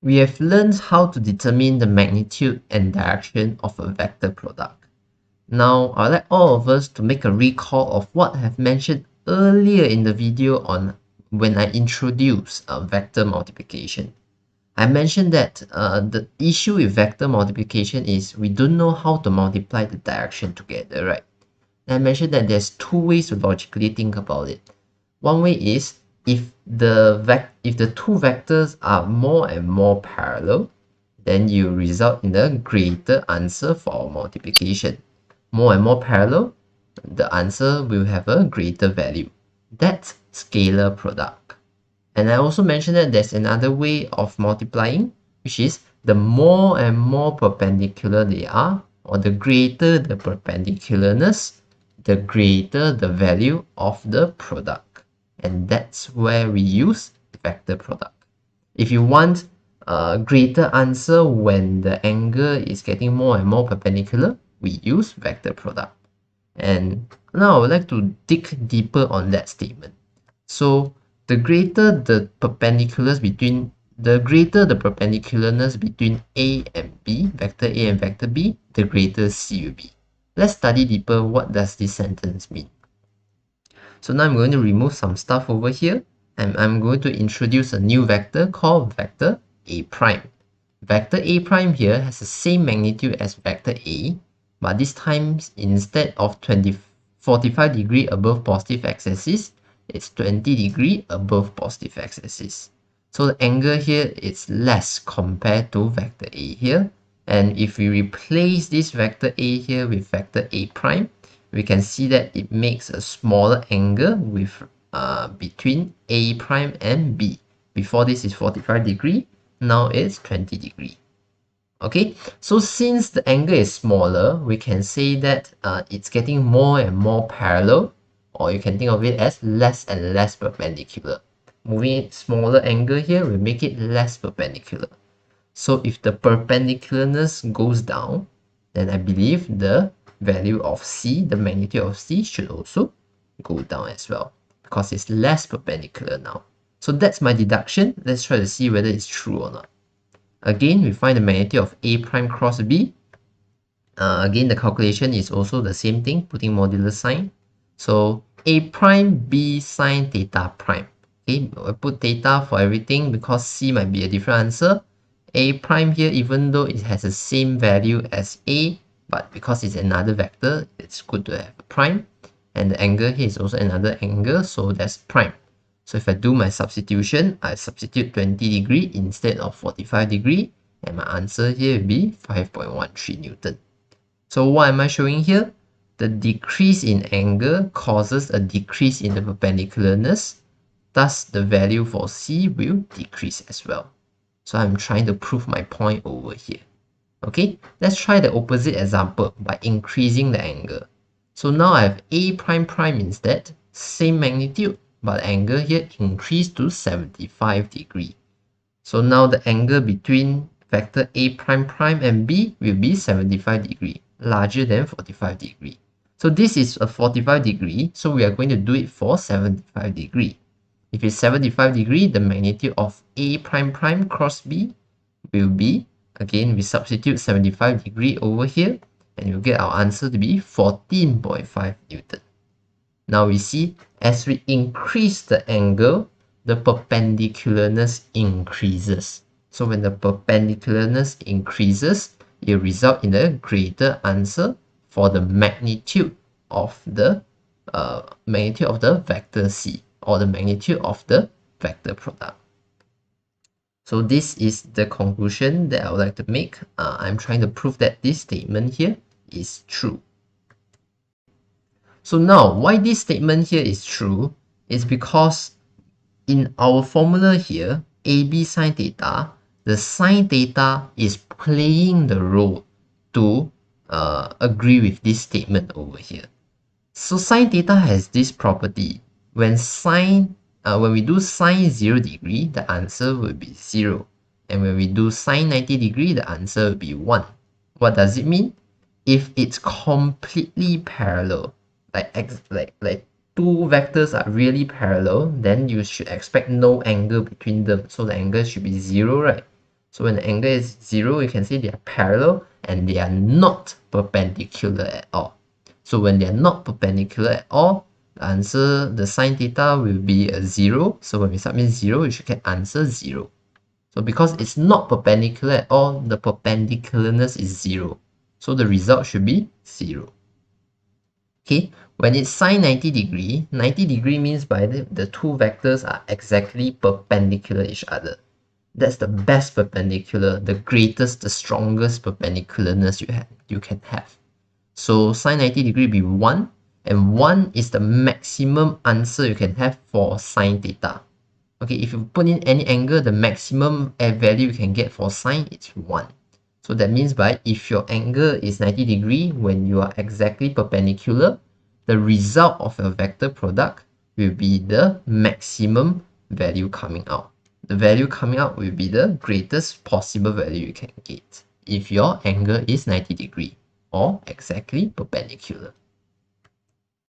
we have learned how to determine the magnitude and direction of a vector product. Now, I'd like all of us to make a recall of what I have mentioned earlier in the video on when I introduced vector multiplication. I mentioned that the issue with vector multiplication is we don't know how to multiply the direction together, right? And I mentioned that there's two ways to logically think about it. One way is if the two vectors are more and more parallel, then you result in a greater answer for multiplication. More and more parallel, the answer will have a greater value. That's scalar product. And I also mentioned that there's another way of multiplying, which is the more and more perpendicular they are, or the greater the perpendicularness, the greater the value of the product. And that's where we use vector product. If you want a greater answer when the angle is getting more and more perpendicular, we use vector product. And now I would like to dig deeper on that statement. So the greater the perpendicularness between A and B, vector A and vector B, the greater C will be. Let's study deeper what does this sentence mean. So now I'm going to remove some stuff over here, and I'm going to introduce a new vector called vector A prime. Vector A prime here has the same magnitude as vector A, but this time instead of 45 degree above positive x-axis, it's 20 degree above positive x-axis. So the angle here is less compared to vector A here. And if we replace this vector A here with vector A prime, we can see that it makes a smaller angle with between A prime and B. Before this is 45 degree, now it's 20 degree. Okay, so since the angle is smaller, we can say that it's getting more and more parallel, or you can think of it as less and less perpendicular. Moving it smaller angle here will make it less perpendicular. So if the perpendicularness goes down, then I believe the value of C, the magnitude of C, should also go down as well, because it's less perpendicular now. So that's my deduction. Let's try to see whether it's true or not. Again, we find the magnitude of A prime cross B. Again, the calculation is also the same thing, putting modular sign. So A prime B sine theta prime. Okay, I put theta for everything because C might be a different answer. A prime here, even though it has the same value as A, but because it's another vector, it's good to have a prime. And the angle here is also another angle, so that's prime. So if I do my substitution, I substitute 20 degree instead of 45 degree, and my answer here will be 5.13 Newton. So what am I showing here? The decrease in angle causes a decrease in the perpendicularness, thus the value for C will decrease as well. So I'm trying to prove my point over here. Okay, let's try the opposite example by increasing the angle. So now I have A prime prime instead, same magnitude, but angle here increased to 75 degree. So now the angle between vector A prime prime and B will be 75 degree, larger than 45 degree. So this is a 45 degree, so we are going to do it for 75 degree. If it's 75 degree, the magnitude of A prime prime cross B will be, again, we substitute 75 degree over here, and you'll get our answer to be 14.5 Newton. Now we see, as we increase the angle, the perpendicularness increases. So when the perpendicularness increases, it results in a greater answer for the magnitude of the vector C, or the magnitude of the vector product. So this is the conclusion that I would like to make. I'm trying to prove that this statement here is true. So now, why this statement here is true is because in our formula here, AB sine theta, the sine theta is playing the role to agree with this statement over here. So sine theta has this property. When we do sine 0 degree, the answer will be 0. And when we do sine 90 degree, the answer will be 1. What does it mean? If it's completely parallel, like two vectors are really parallel, then you should expect no angle between them. So the angle should be 0, right? So when the angle is 0, you can say they are parallel and they are not perpendicular at all. So when they are not perpendicular at all, the answer, the sine theta will be a 0. So when we submit 0, you should get answer 0. So because it's not perpendicular at all, the perpendicularness is 0. So the result should be 0. Okay, when it's sine 90 degree, 90 degree means by the two vectors are exactly perpendicular each other. That's the best perpendicular, the greatest, the strongest perpendicularness you can have. So sine 90 degree will be 1, and 1 is the maximum answer you can have for sine theta. Okay, if you put in any angle, the maximum value you can get for sine is 1. So that means by if your angle is 90 degree when you are exactly perpendicular, the result of your vector product will be the maximum value coming out. The value coming out will be the greatest possible value you can get if your angle is 90 degree or exactly perpendicular.